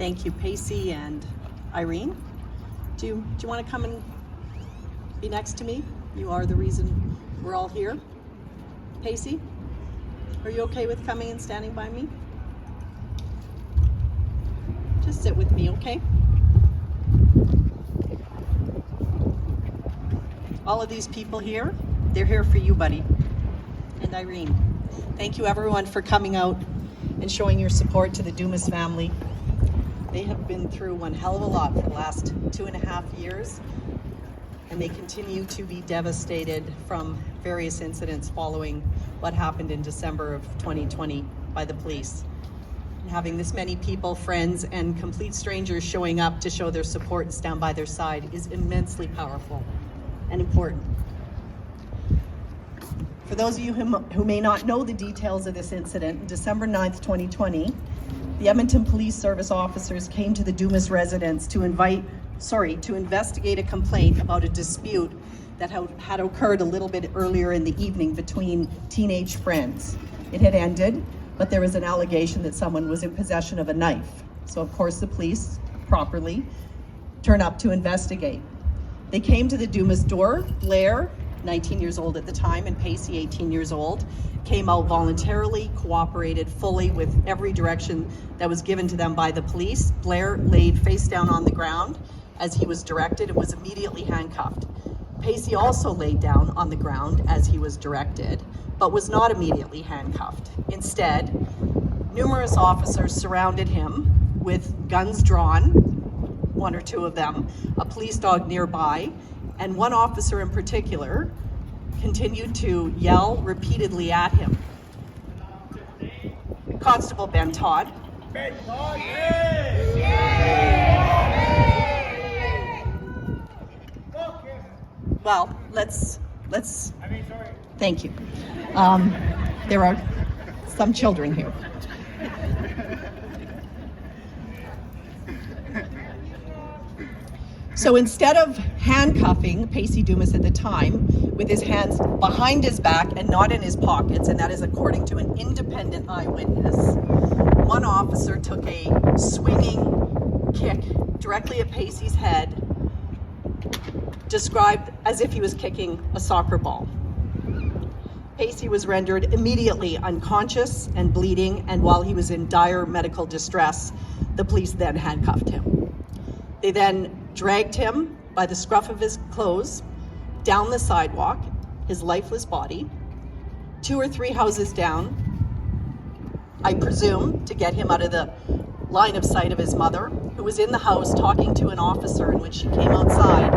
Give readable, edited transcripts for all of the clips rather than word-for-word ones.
Thank you, Pacey and Irene. Do you want to come and be next to me? You are the reason we're all here. Pacey, are you okay with coming and standing by me? Just sit with me, okay? All of these people here, they're here for you, buddy. And Irene. Thank you everyone for coming out and showing your support to the Dumas family. They have been through one hell of a lot for the last 2.5 years, and they continue to be devastated from various incidents following what happened in December of 2020 by the police. And having this many people, friends, and complete strangers showing up to show their support and stand by their side is immensely powerful and important. For those of you who may not know the details of this incident, December 9th, 2020, the Edmonton Police Service officers came to the Dumas residence to investigate a complaint about a dispute that had occurred a little bit earlier in the evening between teenage friends. It had ended, but there was an allegation that someone was in possession of a knife. So of course the police properly turn up to investigate. They came to the Dumas door. Blair, 19 years old at the time, and Pacey, 18 years old, came out voluntarily, cooperated fully with every direction that was given to them by the police. Blair laid face down on the ground as he was directed and was immediately handcuffed. Pacey also laid down on the ground as he was directed, but was not immediately handcuffed. Instead, numerous officers surrounded him with guns drawn, one or two of them, a police dog nearby, and one officer in particular continued to yell repeatedly at him. Constable Ben Todd. Ben Todd, Well, let's. Thank you. There are some children here. So instead of handcuffing Pacey Dumas at the time with his hands behind his back and not in his pockets, and that is according to an independent eyewitness, one officer took a swinging kick directly at Pacey's head, described as if he was kicking a soccer ball. Pacey was rendered immediately unconscious and bleeding, and while he was in dire medical distress, the police then handcuffed him. They then dragged him by the scruff of his clothes down the sidewalk, his lifeless body, 2 or 3 houses down, I presume to get him out of the line of sight of his mother, who was in the house talking to an officer, and when she came outside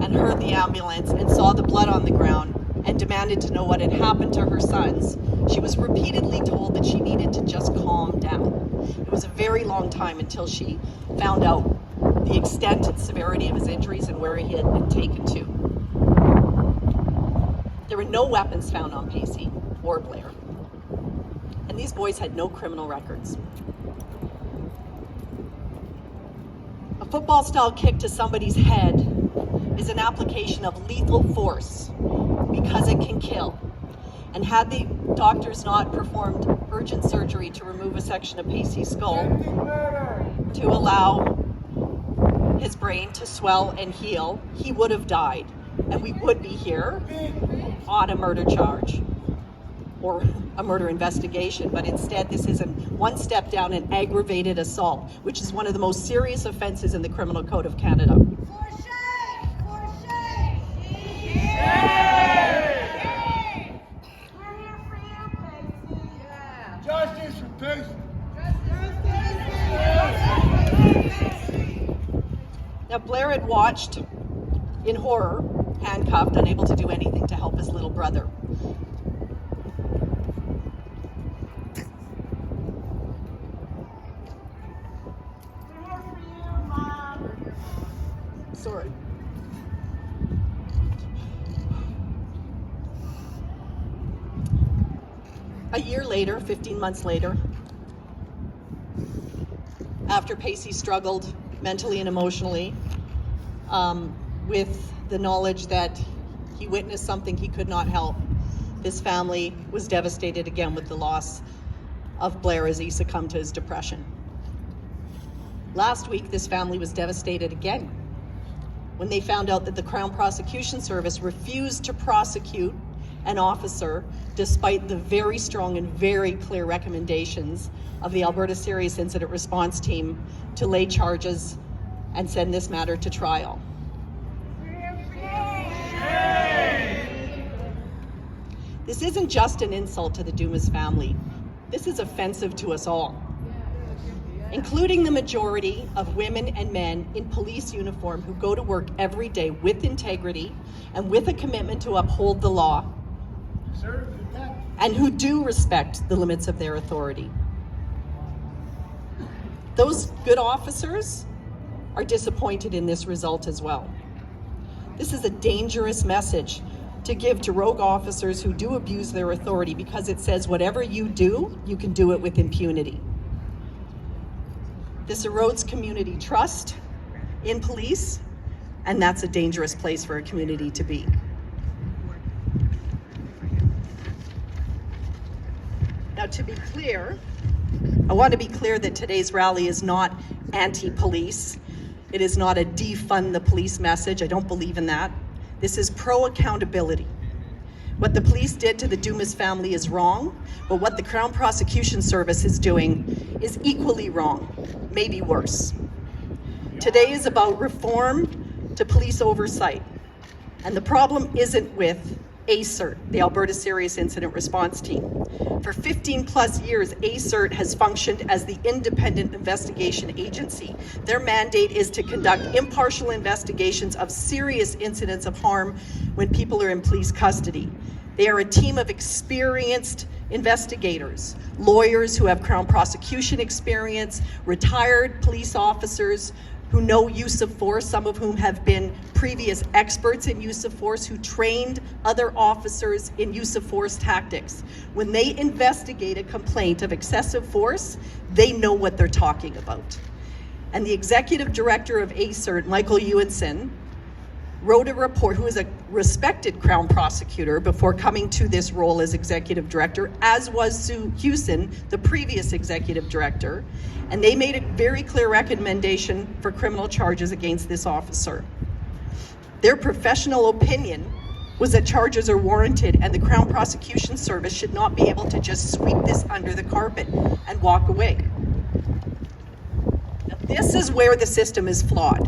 and heard the ambulance and saw the blood on the ground and demanded to know what had happened to her sons, she was repeatedly told that she needed to just calm down. It was a very long time until she found out the extent and severity of his injuries and where he had been taken to. There were no weapons found on Pacey or Blair, and these boys had no criminal records. A football-style kick to somebody's head is an application of lethal force because it can kill. And had the doctors not performed urgent surgery to remove a section of Pacey's skull to allow his brain to swell and heal, he would have died, and we would be here on a murder charge or a murder investigation. But instead, this is one step down, an aggravated assault, which is one of the most serious offenses in the Criminal Code of Canada. For shame! For shame! Yeah! We're here for you, Pacey. Yeah. Justice for Pacey. Now, Blair had watched in horror, handcuffed, unable to do anything to help his little brother. We're here for you, Mom. Sorry. A year later, 15 months later, after Pacey struggled mentally and emotionally with the knowledge that he witnessed something he could not help, this family was devastated again with the loss of Blair as he succumbed to his depression. Last week, this family was devastated again when they found out that the Crown Prosecution Service refused to prosecute an officer despite the very strong and very clear recommendations of the Alberta Serious Incident Response Team to lay charges and send this matter to trial. This isn't just an insult to the Dumas family. This is offensive to us all, including the majority of women and men in police uniform who go to work every day with integrity and with a commitment to uphold the law, and who do respect the limits of their authority. Those good officers are disappointed in this result as well. This is a dangerous message to give to rogue officers who do abuse their authority, because it says whatever you do, you can do it with impunity. This erodes community trust in police, and that's a dangerous place for a community to be. Now, to be clear, I want to be clear that today's rally is not anti-police. It is not a defund the police message. I don't believe in that. This is pro-accountability. What the police did to the Dumas family is wrong, but what the Crown Prosecution Service is doing is equally wrong, maybe worse. Today is about reform to police oversight, and the problem isn't with ASIRT, the Alberta Serious Incident Response Team. For 15 plus years, ASIRT has functioned as the independent investigation agency. Their mandate is to conduct impartial investigations of serious incidents of harm when people are in police custody. They are a team of experienced investigators, lawyers who have Crown prosecution experience, retired police officers who know use of force, some of whom have been previous experts in use of force, who trained other officers in use of force tactics. When they investigate a complaint of excessive force, they know what they're talking about. And the executive director of ASIRT, Michael Ewenson, wrote a report, who is a respected Crown prosecutor before coming to this role as executive director, as was Sue Hewson, the previous executive director, and they made a very clear recommendation for criminal charges against this officer. Their professional opinion was that charges are warranted, and the Crown Prosecution Service should not be able to just sweep this under the carpet and walk away. Now, this is where the system is flawed,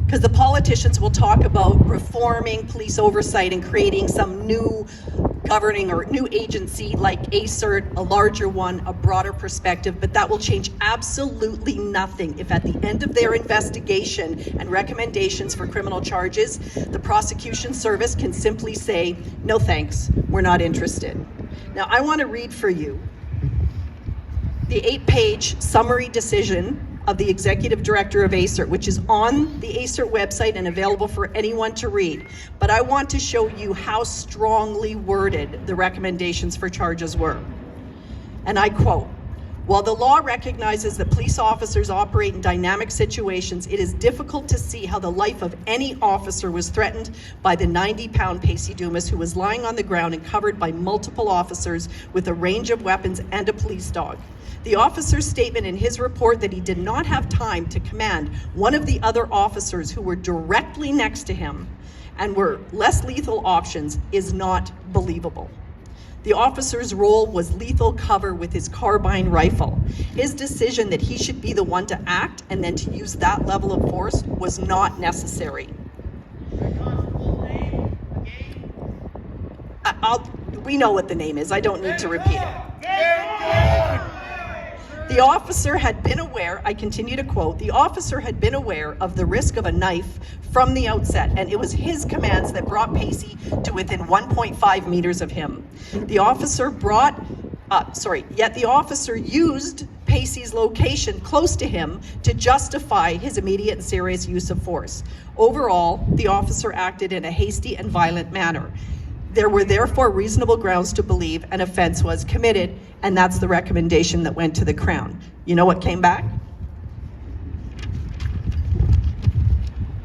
because the politicians will talk about reforming police oversight and creating some new governing or new agency like ASIRT, a larger one, a broader perspective, but that will change absolutely nothing if at the end of their investigation and recommendations for criminal charges, the prosecution service can simply say, no thanks, we're not interested. Now, I want to read for you the 8-page summary decision of the executive director of ASIRT, which is on the ASIRT website and available for anyone to read. But I want to show you how strongly worded the recommendations for charges were. And I quote, "While the law recognizes that police officers operate in dynamic situations, it is difficult to see how the life of any officer was threatened by the 90-pound Pacey Dumas, who was lying on the ground and covered by multiple officers with a range of weapons and a police dog. The officer's statement in his report that he did not have time to command one of the other officers who were directly next to him and were less lethal options is not believable. The officer's role was lethal cover with his carbine rifle. His decision that he should be the one to act and then to use that level of force was not necessary." We know what the name is. I don't need to repeat it. The officer had been aware, I continue to quote, "The officer had been aware of the risk of a knife from the outset, and it was his commands that brought Pacey to within 1.5 meters of him. Yet the officer used Pacey's location close to him to justify his immediate and serious use of force. Overall, the officer acted in a hasty and violent manner. There were therefore reasonable grounds to believe an offense was committed," and that's the recommendation that went to the Crown. You know what came back?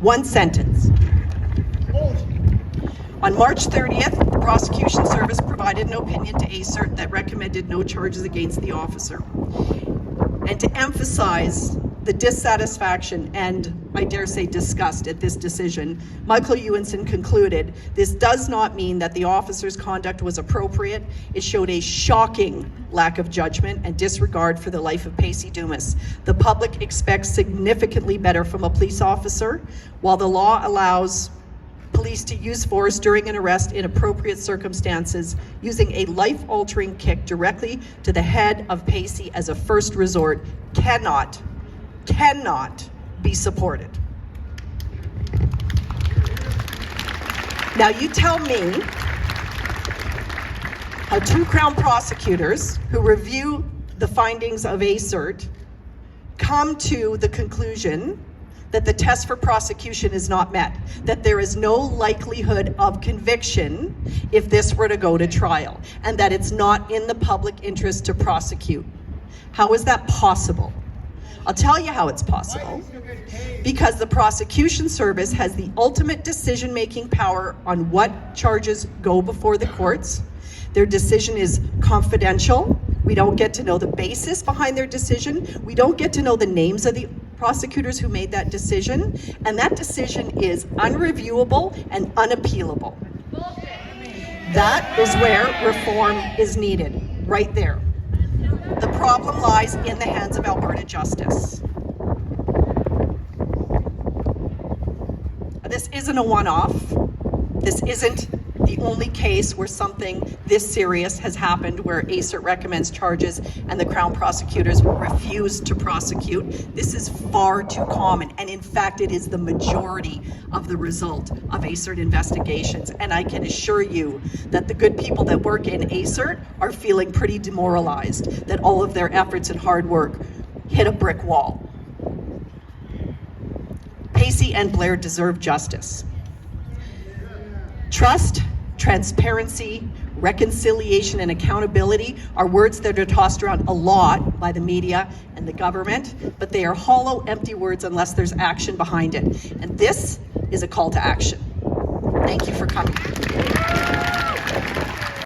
One sentence. On March 30th, the prosecution service provided an opinion to ASIRT that recommended no charges against the officer. And to emphasize the dissatisfaction and, I dare say, disgust at this decision, Michael Ewenson concluded, this does not mean that the officer's conduct was appropriate. It showed a shocking lack of judgment and disregard for the life of Pacey Dumas. The public expects significantly better from a police officer. While the law allows police to use force during an arrest in appropriate circumstances, using a life-altering kick directly to the head of Pacey as a first resort cannot be supported. Now you tell me how two Crown prosecutors who review the findings of ASIRT come to the conclusion that the test for prosecution is not met, that there is no likelihood of conviction if this were to go to trial, and that it's not in the public interest to prosecute. How is that possible? I'll tell you how it's possible. Because the prosecution service has the ultimate decision-making power on what charges go before the courts. Their decision is confidential. We don't get to know the basis behind their decision. We don't get to know the names of the prosecutors who made that decision. And that decision is unreviewable and unappealable. That is where reform is needed, right there. The problem lies in the hands of Alberta justice. This isn't a one-off. This isn't the only case where something this serious has happened, where ASIRT recommends charges and the Crown prosecutors refuse to prosecute. This is far too common, and in fact it is the majority of the result of ASIRT investigations. And I can assure you that the good people that work in ASIRT are feeling pretty demoralized that all of their efforts and hard work hit a brick wall. Pacey and Blair deserve justice. Trust, transparency, reconciliation, and accountability are words that are tossed around a lot by the media and the government, but they are hollow, empty words unless there's action behind it. And this is a call to action. Thank you for coming.